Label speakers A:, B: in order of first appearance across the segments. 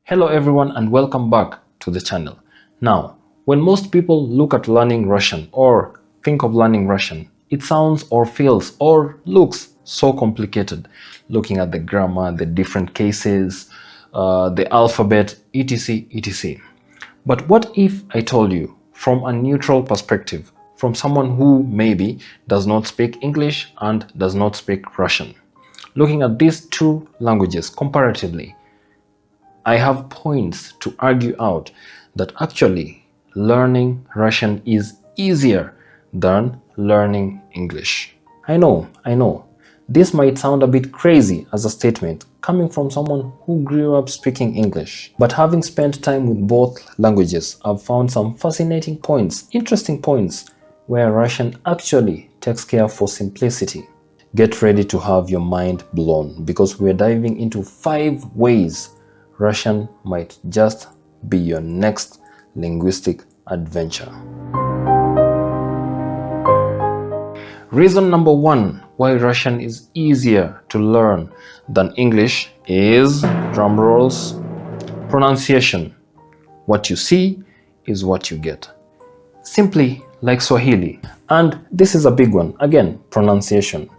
A: Hello everyone and welcome back to the channel. Now, when most people look at learning Russian or think of learning Russian, it sounds or feels or looks so complicated. Looking at the grammar, the different cases, the alphabet, etc, etc. But what if I told you from a neutral perspective, from someone who maybe does not speak English and does not speak Russian? Looking at these two languages comparatively, I have points to argue out that actually learning Russian is easier than learning English. I know, this might sound a bit crazy as a statement coming from someone who grew up speaking English. But having spent time with both languages, I've found some fascinating points, interesting points, where Russian actually takes care for simplicity. Get ready to have your mind blown because we're diving into 5 ways Russian might just be your next linguistic adventure. Reason number 1 why Russian is easier to learn than English is, drum rolls, pronunciation. What you see is what you get. Simply like Swahili. And this is a big one. Again, pronunciation.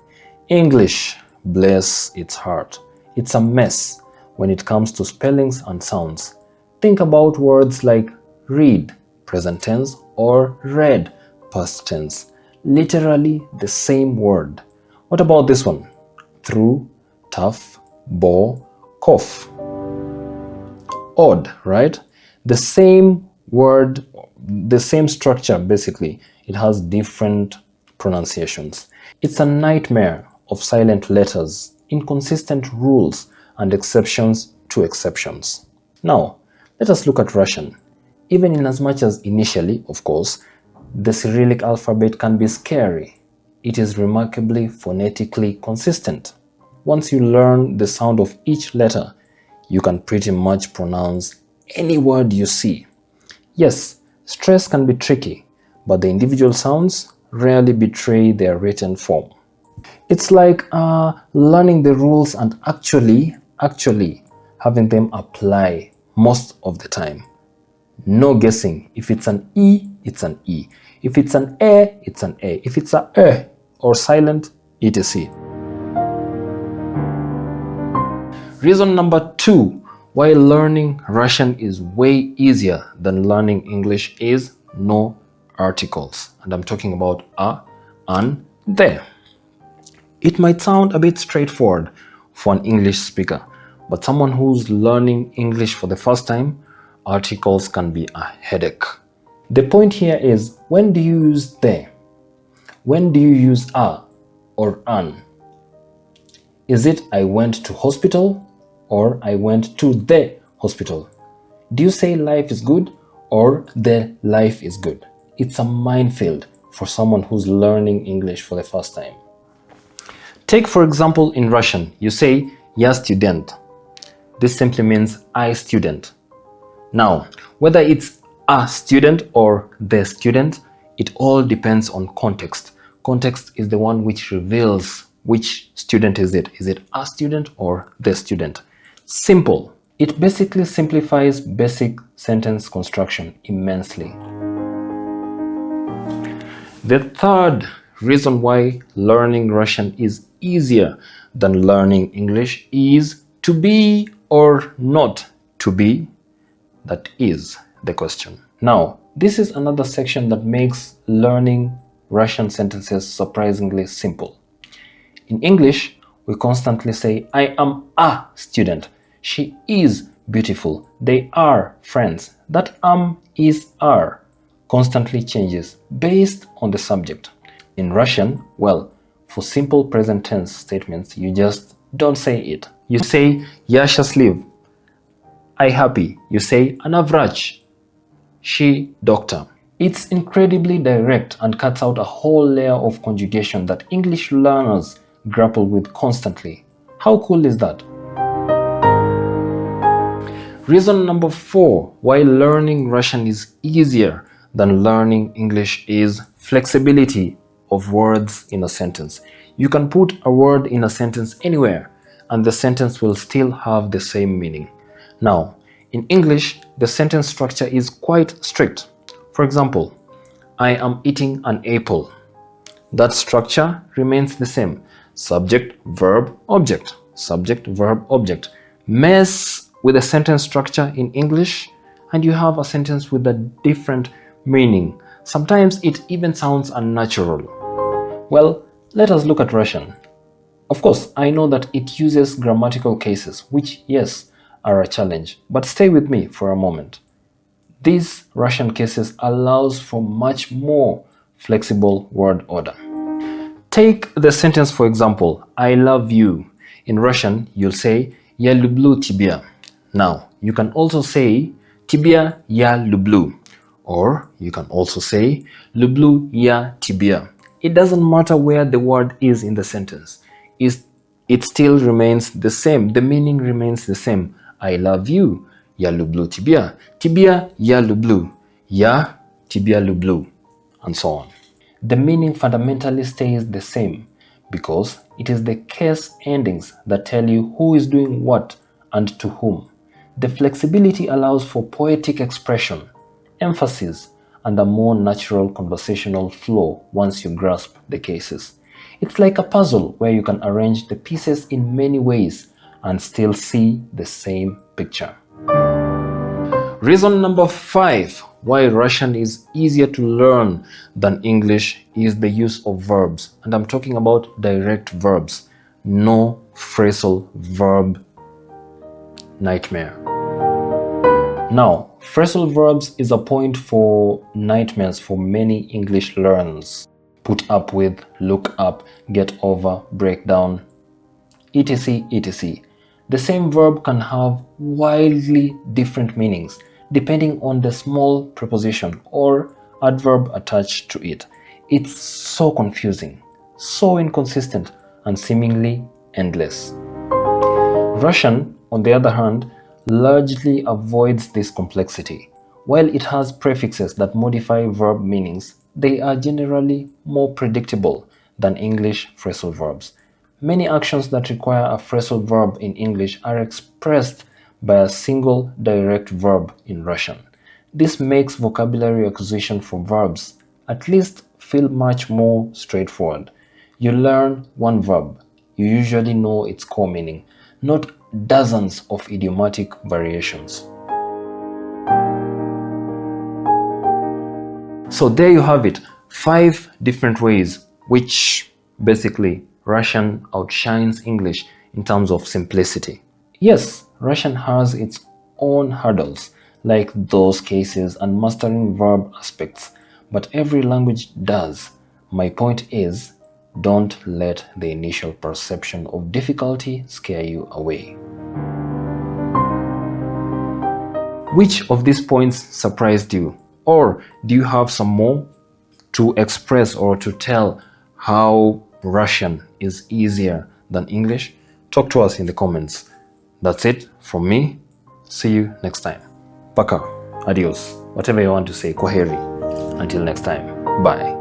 A: English, bless its heart, it's a mess when it comes to spellings and sounds. Think about words like read, present tense, or read, past tense. Literally the same word. What about this one? Through, tough, bore, cough. Odd, right? The same word, the same structure basically. It has different pronunciations. It's a nightmare of silent letters, inconsistent rules, and exceptions to exceptions. Now, let us look at Russian. Even in as much as initially, of course, the Cyrillic alphabet can be scary, it is remarkably phonetically consistent. Once you learn the sound of each letter, you can pretty much pronounce any word you see. Yes, stress can be tricky, but the individual sounds rarely betray their written form. It's like learning the rules and actually having them apply most of the time. No guessing. If it's an E, it's an E. If it's an A, it's an A. If it's a or silent, etc. Reason number 2 why learning Russian is way easier than learning English is no articles. And I'm talking about a, an, the. It might sound a bit straightforward for an English speaker, but someone who's learning English for the first time, articles can be a headache. The point here is, when do you use the? When do you use a or an? Is it I went to hospital or I went to the hospital? Do you say life is good or the life is good? It's a minefield for someone who's learning English for the first time. Take for example in Russian, you say "Я студент." This simply means I student. Now, whether it's a student or the student, it all depends on context. Context is the one which reveals which student is it. Is it a student or the student? Simple. It basically simplifies basic sentence construction immensely. The third reason why learning Russian is easier than learning English is to be or not to be. That is the question. Now, this is another section that makes learning Russian sentences surprisingly simple. In English, we constantly say, I am a student. She is beautiful. They are friends. That is are constantly changes based on the subject. In Russian, well, for simple present tense statements, you just don't say it. You say "Я счастлив," I happy. You say "Она врач," she doctor. It's incredibly direct and cuts out a whole layer of conjugation that English learners grapple with constantly. How cool is that? Reason number 4 why learning Russian is easier than learning English is flexibility of words in a sentence. You can put a word in a sentence anywhere and the sentence will still have the same meaning. Now, In English, the sentence structure is quite strict. For example, I am eating an apple. That structure remains the same. Subject, verb, object. Subject, verb, object. Mess with the sentence structure in English and you have a sentence with a different meaning. Sometimes it even sounds unnatural. Well, let us look at Russian. Of course, I know that it uses grammatical cases, which, yes, are a challenge. But stay with me for a moment. These Russian cases allows for much more flexible word order. Take the sentence for example, I love you. In Russian, you'll say Я люблю тебя. Now, you can also say тебя я люблю. Or you can also say люблю я тебя. It doesn't matter where the word is in the sentence. It still remains the same. The meaning remains the same. I love you. Я люблю тебя. Тебя я люблю. Я тебя люблю. And so on. The meaning fundamentally stays the same because it is the case endings that tell you who is doing what and to whom. The flexibility allows for poetic expression, emphasis, and a more natural conversational flow once you grasp the cases. It's like a puzzle where you can arrange the pieces in many ways and still see the same picture. Reason number 5 why Russian is easier to learn than English is the use of verbs. And I'm talking about direct verbs, no phrasal verb nightmare. Now, phrasal verbs is a point for nightmares for many English learners. Put up with, look up, get over, break down, etc. etc. The same verb can have wildly different meanings depending on the small preposition or adverb attached to it. It's so confusing, so inconsistent, and seemingly endless. Russian, on the other hand, largely avoids this complexity. While it has prefixes that modify verb meanings, they are generally more predictable than English phrasal verbs. Many actions that require a phrasal verb in English are expressed by a single direct verb in Russian. This makes vocabulary acquisition for verbs at least feel much more straightforward. You learn one verb, you usually know its core meaning, not dozens of idiomatic variations. So there you have it, 5 different ways which basically Russian outshines English in terms of simplicity. Yes, Russian has its own hurdles, like those cases and mastering verb aspects, but every language does. My point is, don't let the initial perception of difficulty scare you away. Which of these points surprised you? Or do you have some more to express or to tell how Russian is easier than English? Talk to us in the comments. That's it from me. See you next time. Пока. Adios. Whatever you want to say. Kwaheri. Until next time. Bye.